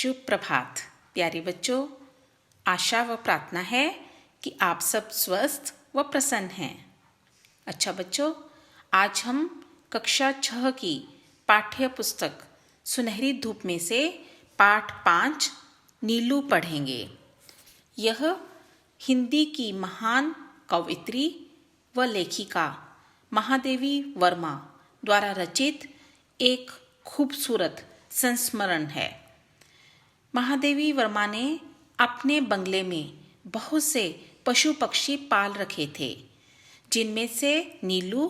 शुभ प्रभात प्यारे बच्चों। आशा व प्रार्थना है कि आप सब स्वस्थ व प्रसन्न हैं। अच्छा बच्चों, आज हम कक्षा 6 की पाठ्य पुस्तक सुनहरी धूप में से पाठ 5 नीलू पढ़ेंगे। यह हिंदी की महान कवयित्री व लेखिका महादेवी वर्मा द्वारा रचित एक खूबसूरत संस्मरण है। महादेवी वर्मा ने अपने बंगले में बहुत से पशु पक्षी पाल रखे थे, जिनमें से नीलू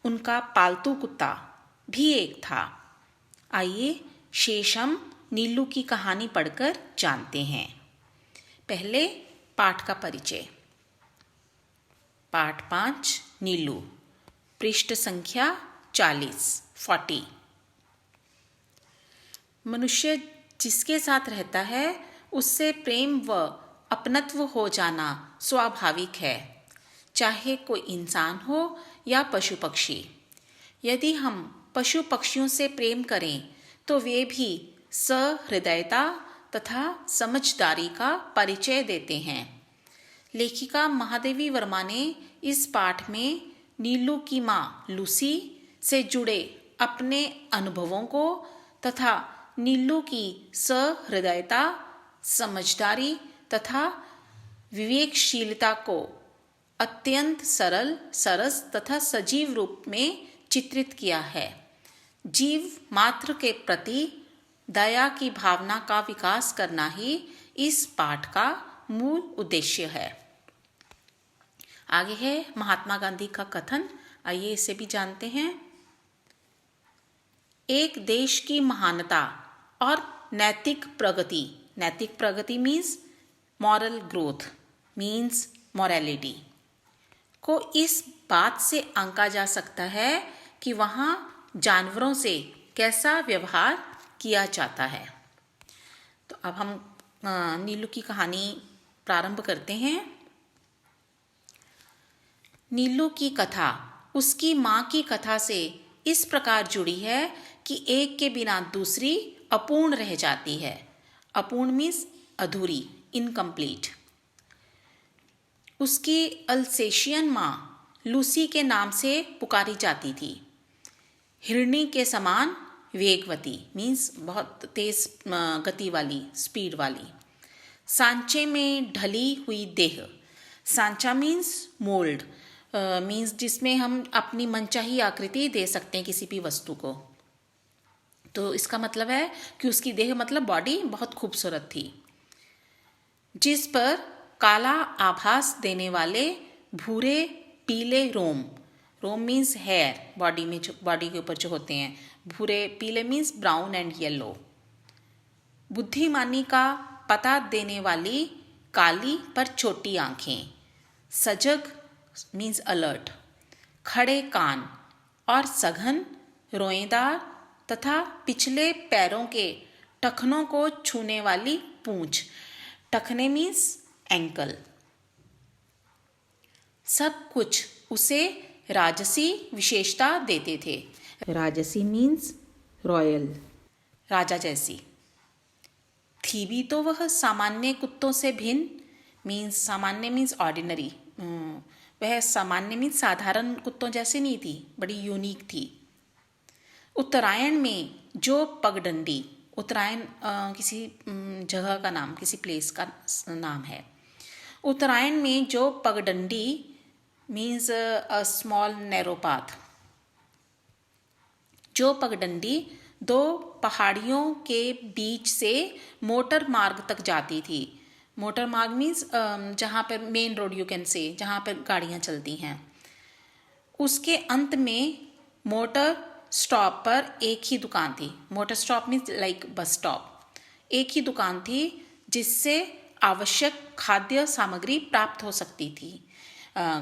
उनका पालतू कुत्ता भी एक था। आइए शेष हम नीलू की कहानी पढ़कर जानते हैं। पहले पाठ का परिचय। पाठ 5 नीलू, पृष्ठ संख्या 40। मनुष्य जिसके साथ रहता है उससे प्रेम व अपनत्व हो जाना स्वाभाविक है, चाहे कोई इंसान हो या पशु पक्षी। यदि हम पशु पक्षियों से प्रेम करें तो वे भी सहृदयता तथा समझदारी का परिचय देते हैं। लेखिका महादेवी वर्मा ने इस पाठ में नीलू की माँ लूसी से जुड़े अपने अनुभवों को तथा नीलू की सहृदयता, समझदारी तथा विवेकशीलता को अत्यंत सरल, सरस तथा सजीव रूप में चित्रित किया है। जीव मात्र के प्रति दया की भावना का विकास करना ही इस पाठ का मूल उद्देश्य है। आगे है महात्मा गांधी का कथन, आइए इसे भी जानते हैं। एक देश की महानता और नैतिक प्रगति means moral growth, means morality को इस बात से आंका जा सकता है कि वहाँ जानवरों से कैसा व्यवहार किया जाता है। तो अब हम नीलू की कहानी प्रारंभ करते हैं। नीलू की कथा उसकी माँ की कथा से इस प्रकार जुड़ी है कि एक के बिना दूसरी अपूर्ण रह जाती है। अपूर्ण मीन्स अधूरी, इनकम्प्लीट। उसकी अल्सेशियन माँ लूसी के नाम से पुकारी जाती थी। हिरणी के समान वेगवती मीन्स बहुत तेज गति वाली, स्पीड वाली। सांचे में ढली हुई देह, सांचा मीन्स मोल्ड, मीन्स जिसमें हम अपनी मनचाही आकृति दे सकते हैं किसी भी वस्तु को। तो इसका मतलब है कि उसकी देह मतलब बॉडी बहुत खूबसूरत थी, जिस पर काला आभास देने वाले भूरे पीले रोम मीन्स हेयर, बॉडी के ऊपर जो होते हैं, भूरे पीले मीन्स ब्राउन एंड येलो। बुद्धिमानी का पता देने वाली काली पर छोटी आंखें, सजग मीन्स अलर्ट, खड़े कान और सघन रोएदार तथा पिछले पैरों के टखनों को छूने वाली पूंछ, टखने मीन्स एंकल। सब कुछ उसे राजसी विशेषता देते थे। राजसी मीन्स रॉयल, राजा जैसी। थी भी तो वह सामान्य कुत्तों से भिन्न, मीन्स सामान्य मीन्स ऑर्डिनरी, वह सामान्य मीन्स साधारण कुत्तों जैसे नहीं थी, बड़ी यूनिक थी। उत्तरायण में जो पगडंडी, उत्तरायण किसी जगह का नाम, किसी प्लेस का नाम है। उत्तरायण में जो पगडंडी means a small narrow path, जो पगडंडी 2 पहाड़ियों के बीच से मोटर मार्ग तक जाती थी। मोटर मार्ग मीन्स जहाँ पर main road you can say, जहाँ पर गाड़ियाँ चलती हैं। उसके अंत में मोटर स्टॉप पर एक ही दुकान थी। Motor stop means like bus stop. एक ही दुकान थी जिससे आवश्यक खाद्य सामग्री प्राप्त हो सकती थी।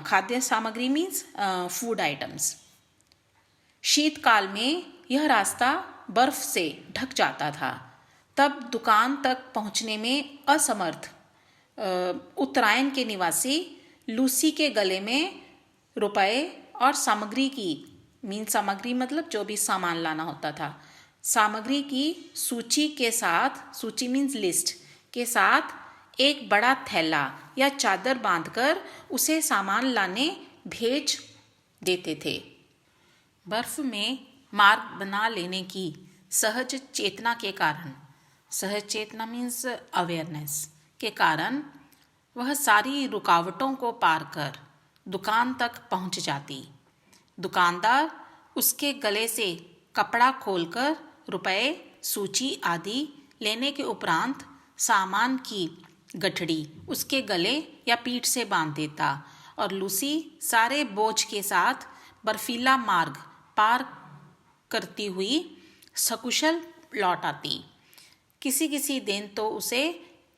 खाद्य सामग्री मीन्स फूड आइटम्स। शीतकाल में यह रास्ता बर्फ से ढक जाता था, तब दुकान तक पहुंचने में असमर्थ उत्तरायण के निवासी लूसी के गले में रुपए और सामग्री की, मीन सामग्री मतलब जो भी सामान लाना होता था, सामग्री की सूची के साथ, सूची मीन्स लिस्ट के साथ एक बड़ा थैला या चादर बांधकर उसे सामान लाने भेज देते थे। बर्फ में मार्ग बना लेने की सहज चेतना के कारण, सहज चेतना मीन्स अवेयरनेस के कारण, वह सारी रुकावटों को पार कर दुकान तक पहुंच जाती। दुकानदार उसके गले से कपड़ा खोलकर रुपए, सूची आदि लेने के उपरांत सामान की गठड़ी उसके गले या पीठ से बांध देता और लूसी सारे बोझ के साथ बर्फीला मार्ग पार करती हुई सकुशल लौट आती। किसी किसी दिन तो उसे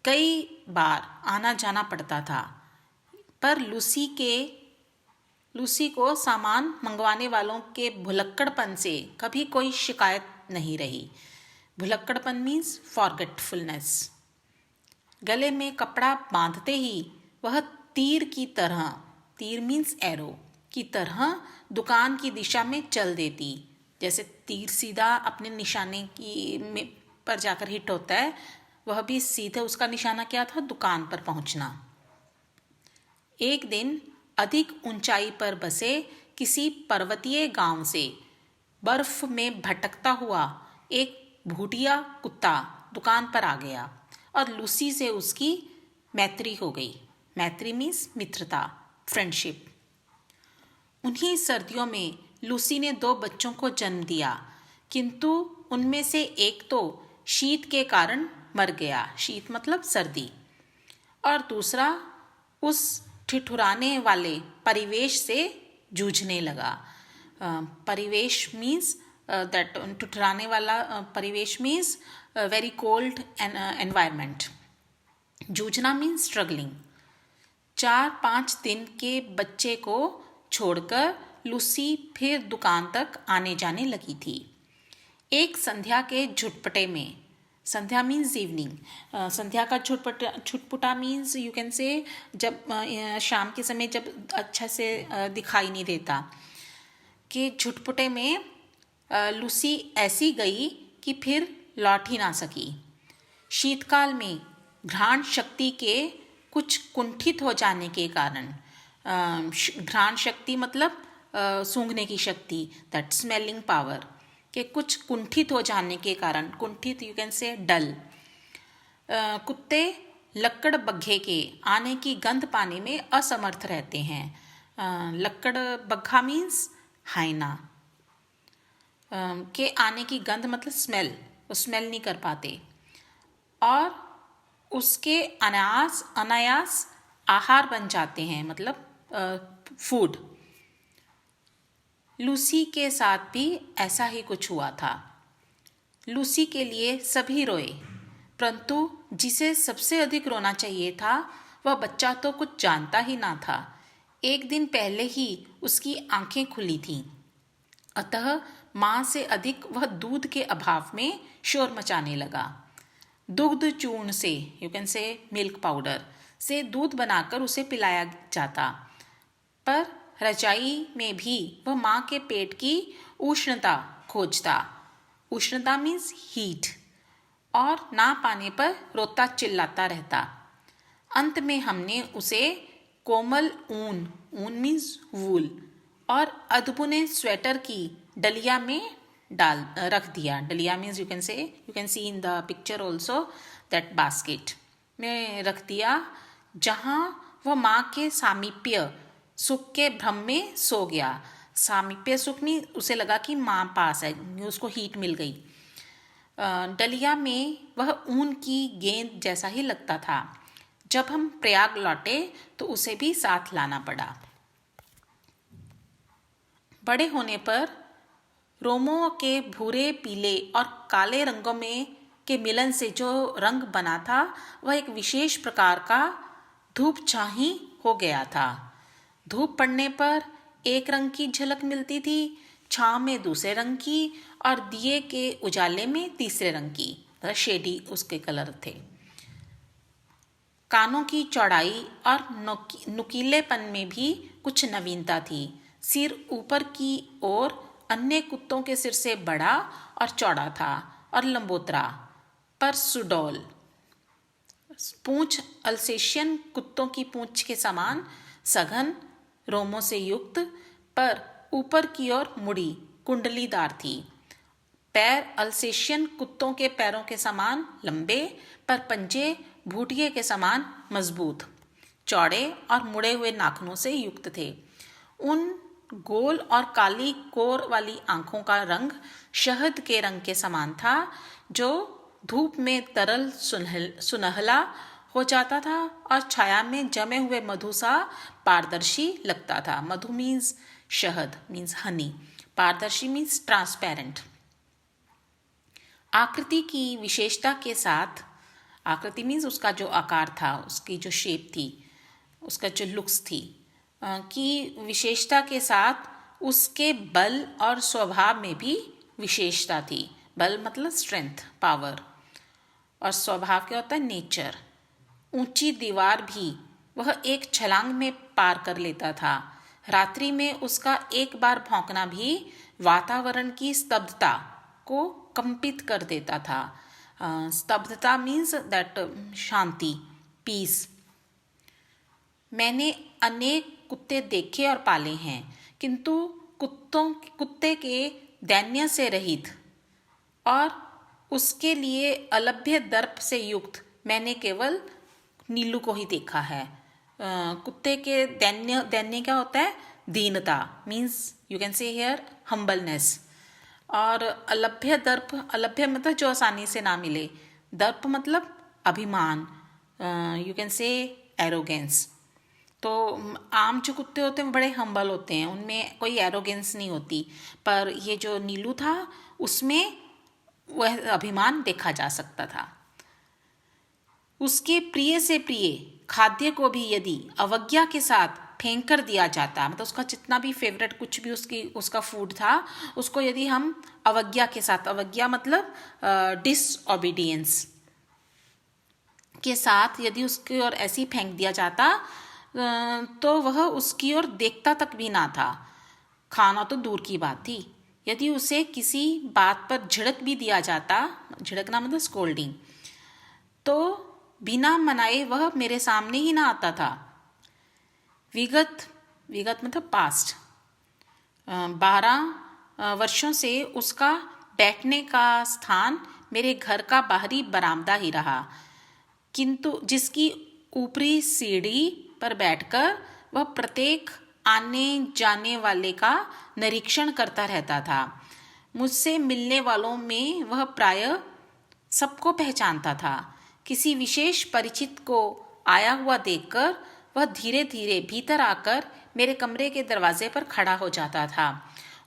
कई बार आना जाना पड़ता था, पर लूसी को सामान मंगवाने वालों के भुलक्कड़पन से कभी कोई शिकायत नहीं रही। भुलक्कड़पन मीन्स फॉरगेटफुलनेस। गले में कपड़ा बांधते ही वह तीर की तरह, तीर मीन्स एरो की तरह दुकान की दिशा में चल देती। जैसे तीर सीधा अपने निशाने पर जाकर हिट होता है, वह भी सीधे उसका निशाना क्या था? दुकान पर पहुंचना। एक दिन अधिक ऊंचाई पर बसे किसी पर्वतीय गांव से बर्फ में भटकता हुआ एक भूटिया कुत्ता दुकान पर आ गया और लूसी से उसकी मैत्री हो गई। मैत्री मीन्स मित्रता, फ्रेंडशिप। उन्हीं सर्दियों में लूसी ने 2 बच्चों को जन्म दिया, किंतु उनमें से एक तो शीत के कारण मर गया, शीत मतलब सर्दी, और दूसरा उस ठिठुराने वाले परिवेश से जूझने लगा। परिवेश मीन्स दैट, ठिठुराने वाला परिवेश मीन्स वेरी कोल्ड एनवायरमेंट। जूझना मीन्स स्ट्रगलिंग। 4-5 दिन के बच्चे को छोड़कर लूसी फिर दुकान तक आने जाने लगी थी। एक संध्या के झुटपटे में, संध्या मीन्स इवनिंग, संध्या का छुटपुटा मीन्स यू कैन से जब शाम के समय जब अच्छा से दिखाई नहीं देता, कि झुटपुटे में लूसी ऐसी गई कि फिर लौट ही ना सकी। शीतकाल में घ्राण शक्ति के कुछ कुंठित हो जाने के कारण, घ्राण शक्ति मतलब सूंघने की शक्ति, दैट स्मेलिंग पावर, के कुछ कुंठित हो जाने के कारण, कुंठित यू कैन से डल, कुत्ते लक्कड़ बग्घे के आने की गंध पाने में असमर्थ रहते हैं। लक्कड़ बग्घा मीन्स हाइना, के आने की गंध मतलब स्मेल, वो स्मेल नहीं कर पाते और उसके अनायास आहार बन जाते हैं, मतलब फूड। लूसी के साथ भी ऐसा ही कुछ हुआ था। लूसी के लिए सभी रोए, परंतु जिसे सबसे अधिक रोना चाहिए था वह बच्चा तो कुछ जानता ही ना था। एक दिन पहले ही उसकी आंखें खुली थीं, अतः माँ से अधिक वह दूध के अभाव में शोर मचाने लगा। दुग्ध चूर्ण से, you can say milk powder से दूध बनाकर उसे पिलाया जाता, पर रजाई में भी वह माँ के पेट की उष्णता खोजता। उष्णता मीन्स हीट, और ना पाने पर रोता चिल्लाता रहता। अंत में हमने उसे कोमल ऊन मीन्स वूल और अधबुने स्वेटर की डलिया में रख दिया। डलिया means you can see in the picture also that basket में रख दिया, जहाँ वह माँ के सामीप्य सुख के भ्रम में सो गया। सामीप्य सुख नहीं, उसे लगा कि माँ पास है, उसको हीट मिल गई। डलिया में वह ऊन की गेंद जैसा ही लगता था। जब हम प्रयाग लौटे तो उसे भी साथ लाना पड़ा। बड़े होने पर रोमों के भूरे, पीले और काले रंगों में के मिलन से जो रंग बना था वह एक विशेष प्रकार का धूप छाही हो गया था। धूप पड़ने पर एक रंग की झलक मिलती थी, छाँव में दूसरे रंग की और दिए के उजाले में तीसरे रंग की, शेडी उसके कलर थे। कानों की चौड़ाई और नुकीलेपन में भी कुछ नवीनता थी। सिर ऊपर की ओर अन्य कुत्तों के सिर से बड़ा और चौड़ा था और लंबोतरा, पर सुडौल। पूंछ अल्सेशियन कुत्तों की पूंछ के समान सघन रोमों से युक्त, पर ऊपर की ओर मुड़ी कुंडलीदार थी। पैर अल्सेशियन कुत्तों के पैरों के समान लंबे, पर पंजे भूटिये के समान मजबूत, चौड़े और मुड़े हुए नाखूनों से युक्त थे। उन गोल और काली कोर वाली आंखों का रंग शहद के रंग के समान था, जो धूप में तरल सुनहला हो जाता था और छाया में जमे हुए मधु सा पारदर्शी लगता था। मधु मीन्स शहद, मीन्स हनी, पारदर्शी मीन्स ट्रांसपेरेंट। आकृति की विशेषता के साथ, आकृति मीन्स उसका जो आकार था, उसकी जो शेप थी, उसका जो लुक्स थी, की विशेषता के साथ उसके बल और स्वभाव में भी विशेषता थी। बल मतलब स्ट्रेंथ, पावर, और स्वभाव क्या होता है, नेचर। ऊंची दीवार भी वह एक छलांग में पार कर लेता था। रात्रि में उसका एक बार भौंकना भी वातावरण की स्तब्धता को कंपित कर देता था। स्तब्धता मीन्स दैट शांति, पीस। मैंने अनेक कुत्ते देखे और पाले हैं, किंतु कुत्ते के दैन्य से रहित और उसके लिए अलभ्य दर्प से युक्त मैंने केवल नीलू को ही देखा है। कुत्ते के दैन्य क्या होता है, दीनता, means you can say here humbleness. और अलभ्य दर्प, अलभ्य मतलब जो आसानी से ना मिले, दर्प मतलब अभिमान, यू कैन से एरोगेंस। तो आम जो कुत्ते होते हैं वो बड़े हम्बल होते हैं, उनमें कोई एरोगेंस नहीं होती, पर ये जो नीलू था उसमें वह अभिमान देखा जा सकता था। उसके प्रिय से प्रिय खाद्य को भी यदि अवज्ञा के साथ फेंक कर दिया जाता, मतलब उसका जितना भी फेवरेट कुछ भी उसका फूड था, उसको यदि हम अवज्ञा के साथ, अवज्ञा मतलब डिसओबीडियंस के साथ यदि उसकी ओर ऐसी फेंक दिया जाता, तो वह उसकी ओर देखता तक भी ना था। खाना तो दूर की बात थी, यदि उसे किसी बात पर झिड़क भी दिया जाता, झिड़कना मतलब स्कोल्डिंग, तो बिना मनाए वह मेरे सामने ही ना आता था। विगत मतलब पास्ट 12 वर्षों से उसका बैठने का स्थान मेरे घर का बाहरी बरामदा ही रहा, किंतु जिसकी ऊपरी सीढ़ी पर बैठकर वह प्रत्येक आने जाने वाले का निरीक्षण करता रहता था। मुझसे मिलने वालों में वह प्रायः सबको पहचानता था। किसी विशेष परिचित को आया हुआ देखकर वह धीरे धीरे भीतर आकर मेरे कमरे के दरवाजे पर खड़ा हो जाता था।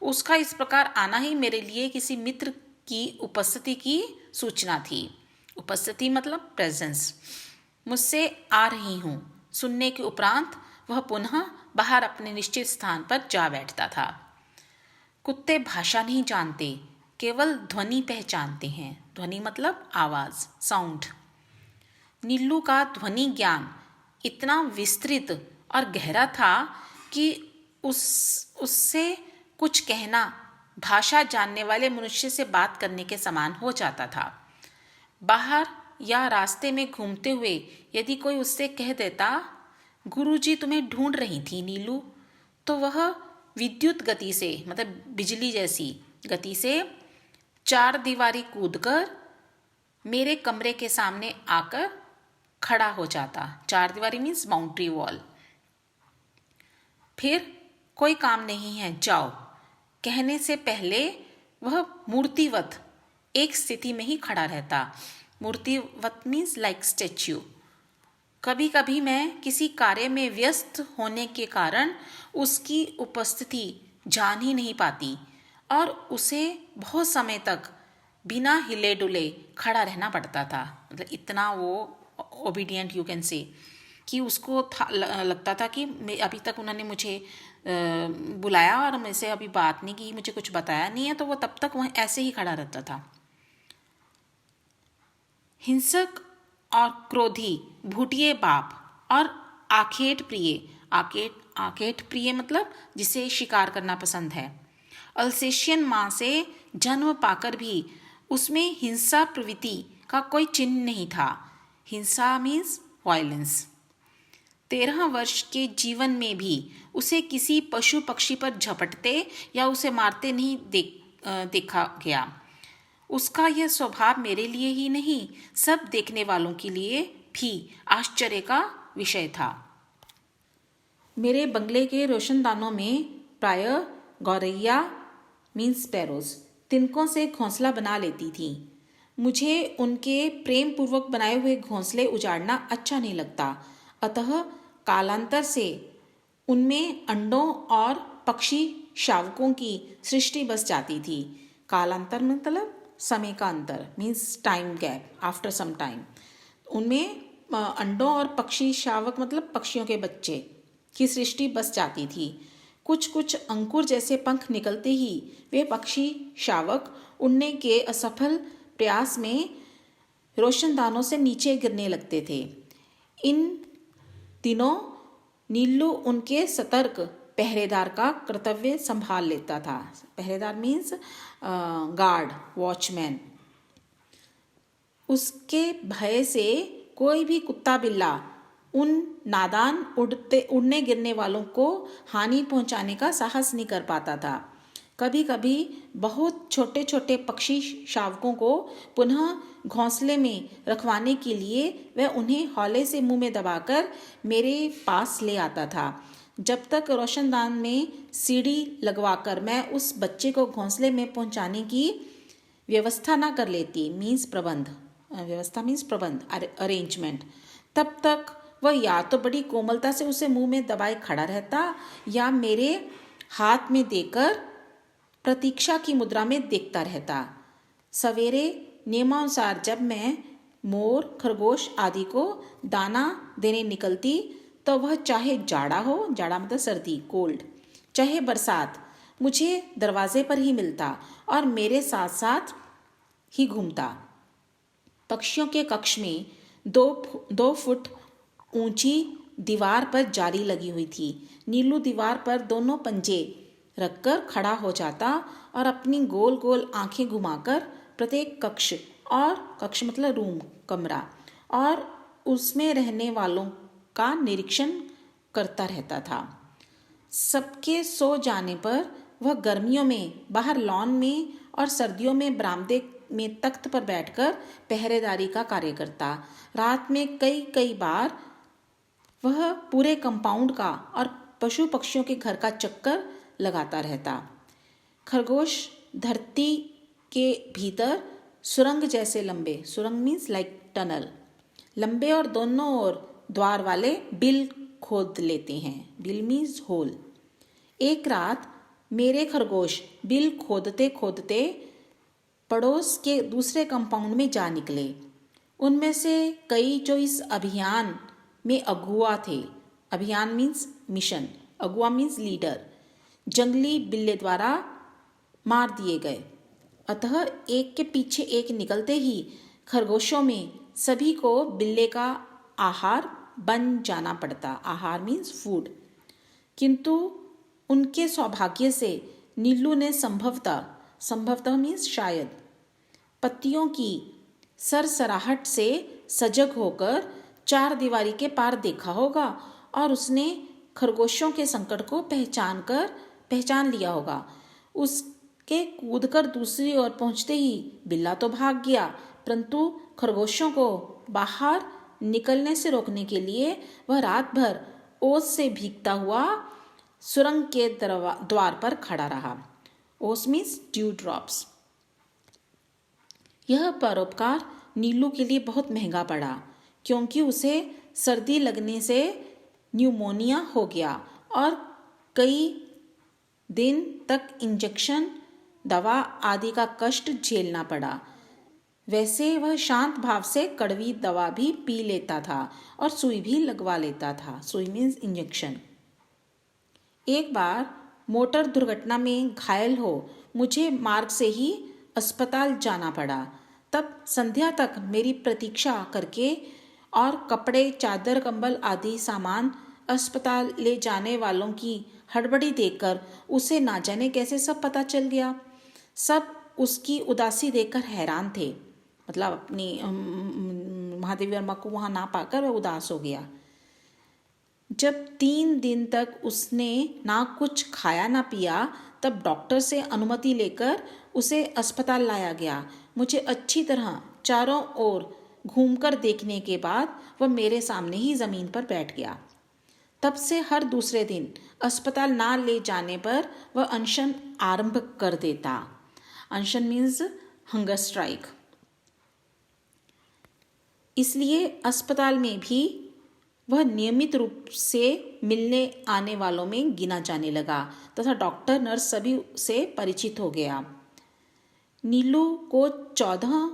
उसका इस प्रकार आना ही मेरे लिए किसी मित्र की उपस्थिति की सूचना थी। उपस्थिति मतलब प्रेजेंस। मुझसे आ रही हूँ सुनने के उपरांत वह पुनः बाहर अपने निश्चित स्थान पर जा बैठता था। कुत्ते भाषा नहीं जानते, केवल ध्वनि पहचानते हैं। ध्वनि मतलब आवाज़, साउंड। नीलू का ध्वनि ज्ञान इतना विस्तृत और गहरा था कि उससे कुछ कहना भाषा जानने वाले मनुष्य से बात करने के समान हो जाता था। बाहर या रास्ते में घूमते हुए यदि कोई उससे कह देता, गुरुजी तुम्हें ढूंढ रही थी नीलू, तो वह विद्युत गति से, मतलब बिजली जैसी गति से 4 दीवारी कूदकर मेरे कमरे के सामने आकर खड़ा हो जाता। 4 दीवारी मीन्स बाउंड्री वॉल। फिर कोई काम नहीं है, जाओ कहने से पहले वह मूर्तिवत एक स्थिति में ही खड़ा रहता। मूर्तिवत मीन्स लाइक स्टैच्यू। कभी कभी मैं किसी कार्य में व्यस्त होने के कारण उसकी उपस्थिति जान ही नहीं पाती और उसे बहुत समय तक बिना हिले डुले खड़ा रहना पड़ता था। मतलब इतना वो ओबीडियंट, यू कैन से, कि उसको लगता था कि अभी तक उन्होंने मुझे बुलाया और मुझसे अभी बात नहीं की, मुझे कुछ बताया नहीं है, तो वो तब तक वह ऐसे ही खड़ा रहता था। हिंसक और क्रोधी भूटिये बाप और आखेट प्रिय, आखेट प्रिय मतलब जिसे शिकार करना पसंद है, अल्सेशियन माँ से जन्म पाकर भी उसमें हिंसा प्रवृत्ति का कोई चिन्ह नहीं था। हिंसा मीन्स वायलेंस। 13 वर्ष के जीवन में भी उसे किसी पशु पक्षी पर झपटते या उसे मारते नहीं देखा गया। उसका यह स्वभाव मेरे लिए ही नहीं, सब देखने वालों के लिए भी आश्चर्य का विषय था। मेरे बंगले के रोशनदानों में प्रायः गौरैया मीन्स स्पैरोज तिनकों से घोंसला बना लेती थी। मुझे उनके प्रेम पूर्वक बनाए हुए घोंसले उजाड़ना अच्छा नहीं लगता, अतः कालांतर से उनमें अंडों और पक्षी शावकों की सृष्टि बस जाती थी। कालांतर मतलब समय का अंतर, means time gap, after some time. उनमें अंडों और पक्षी शावक मतलब पक्षियों के बच्चे की सृष्टि बस जाती थी। कुछ कुछ अंकुर जैसे पंख निकलते ही वे पक्षी शावक उड़ने के असफल प्रयास में रोशनदानों से नीचे गिरने लगते थे। इन दिनों नीलू उनके सतर्क पहरेदार का कर्तव्य संभाल लेता था। पहरेदार मीन्स गार्ड, वॉचमैन। उसके भय से कोई भी कुत्ता बिल्ला उन नादान उड़ने गिरने वालों को हानि पहुंचाने का साहस नहीं कर पाता था। कभी कभी बहुत छोटे छोटे पक्षी शावकों को पुनः घोंसले में रखवाने के लिए वह उन्हें हौले से मुंह में दबाकर मेरे पास ले आता था। जब तक रोशनदान में सीढ़ी लगवाकर मैं उस बच्चे को घोंसले में पहुंचाने की व्यवस्था ना कर लेती, मीन्स प्रबंध, व्यवस्था मीन्स प्रबंध, अरेंजमेंट, तब तक वह या तो बड़ी कोमलता से उसे मुंह में दबाए खड़ा रहता या मेरे हाथ में देकर प्रतीक्षा की मुद्रा में देखता रहता। सवेरे नियमानुसार जब मैं मोर, खरगोश आदि को दाना देने निकलती तो वह चाहे जाड़ा हो, जाड़ा मतलब सर्दी, कोल्ड, चाहे बरसात, मुझे दरवाजे पर ही मिलता और मेरे साथ साथ ही घूमता। पक्षियों के कक्ष में 2 फुट ऊंची दीवार पर जाली लगी हुई थी। नीलू दीवार पर दोनों पंजे रखकर खड़ा हो जाता और अपनी गोल गोल आंखें घुमाकर प्रत्येक कक्ष, और कक्ष मतलब रूम, कमरा, और उसमें रहने वालों का निरीक्षण करता रहता था। सबके सो जाने पर वह गर्मियों में बाहर लॉन में और सर्दियों में बरामदे में तख्त पर बैठकर पहरेदारी का कार्य करता। रात में कई बार वह पूरे कंपाउंड का और पशु पक्षियों के घर का चक्कर लगाता रहता। खरगोश धरती के भीतर सुरंग जैसे लंबे, सुरंग मीन्स लाइक टनल, लंबे और दोनों ओर द्वार वाले बिल खोद लेते हैं। बिल मीन्स होल। एक रात मेरे खरगोश बिल खोदते खोदते पड़ोस के दूसरे कंपाउंड में जा निकले। उनमें से कई जो इस अभियान में अगुआ थे, अभियान मीन्स मिशन, अगुआ मीन्स लीडर, जंगली बिल्ले द्वारा मार दिए गए। अतः एक के पीछे एक निकलते ही खरगोशों में सभी को बिल्ले का आहार बन जाना पड़ता। आहार मीन्स फूड। किंतु उनके सौभाग्य से नीलू ने संभवतः मीन्स शायद, पत्तियों की सरसराहट से सजग होकर 4 दीवारी के पार देखा होगा और उसने खरगोशों के संकट को पहचान लिया होगा। उसके कूदकर दूसरी ओर पहुंचते ही बिल्ला तो भाग गया, परंतु खरगोशों को बाहर निकलने से रोकने के लिए वह रात भर ओस से भीगता हुआ सुरंग के द्वार पर खड़ा रहा। ओस मीन्स ड्यू ड्रॉप्स। यह परोपकार नीलू के लिए बहुत महंगा पड़ा, क्योंकि उसे सर्दी लगने से न्यूमोनिया हो गया और कई दिन तक इंजेक्शन, दवा आदि का कष्ट झेलना पड़ा। वैसे वह शांत भाव से कड़वी दवा भी पी लेता था और सुई भी लगवा लेता था। सुई मीन्स इंजेक्शन। एक बार मोटर दुर्घटना में घायल हो मुझे मार्ग से ही अस्पताल जाना पड़ा। तब संध्या तक मेरी प्रतीक्षा करके और कपड़े, चादर, कंबल आदि सामान अस्पताल ले जाने वालों की हड़बड़ी देखकर उसे ना जाने कैसे सब पता चल गया। सब उसकी उदासी देखकर हैरान थे। मतलब अपनी महादेवी वर्मा को वहाँ ना पाकर वह उदास हो गया। जब 3 दिन तक उसने ना कुछ खाया ना पिया, तब डॉक्टर से अनुमति लेकर उसे अस्पताल लाया गया। मुझे अच्छी तरह चारों ओर घूमकर देखने के बाद वह मेरे सामने ही ज़मीन पर बैठ गया। तब से हर दूसरे दिन अस्पताल ना ले जाने पर वह अनशन आरंभ कर देता। अनशन मीन्स हंगर स्ट्राइक। इसलिए अस्पताल में भी वह नियमित रूप से मिलने आने वालों में गिना जाने लगा तथा डॉक्टर नर्स सभी से परिचित हो गया। नीलू को 14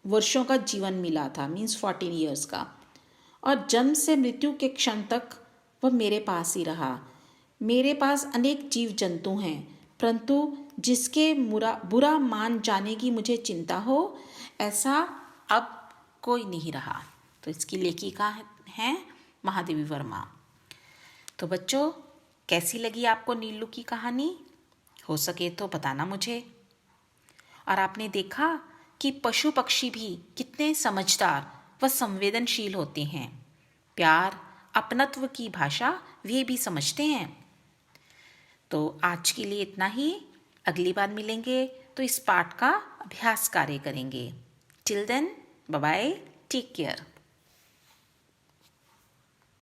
वर्षों का जीवन मिला था, मीन्स 14 ईयर्स का, और जन्म से मृत्यु के क्षण तक वह मेरे पास ही रहा। मेरे पास अनेक जीव जंतु हैं, परंतु जिसके बुरा मान जाने की मुझे चिंता हो, ऐसा अब कोई नहीं रहा। तो इसकी लेखिका है महादेवी वर्मा। तो बच्चों, कैसी लगी आपको नीलू की कहानी? हो सके तो बताना मुझे। और आपने देखा कि पशु पक्षी भी कितने समझदार व संवेदनशील होते हैं। प्यार, अपनत्व की भाषा वे भी समझते हैं। तो आज के लिए इतना ही। अगली बार मिलेंगे तो इस पाठ का अभ्यास कार्य करेंगे। Till then, bye bye, take care.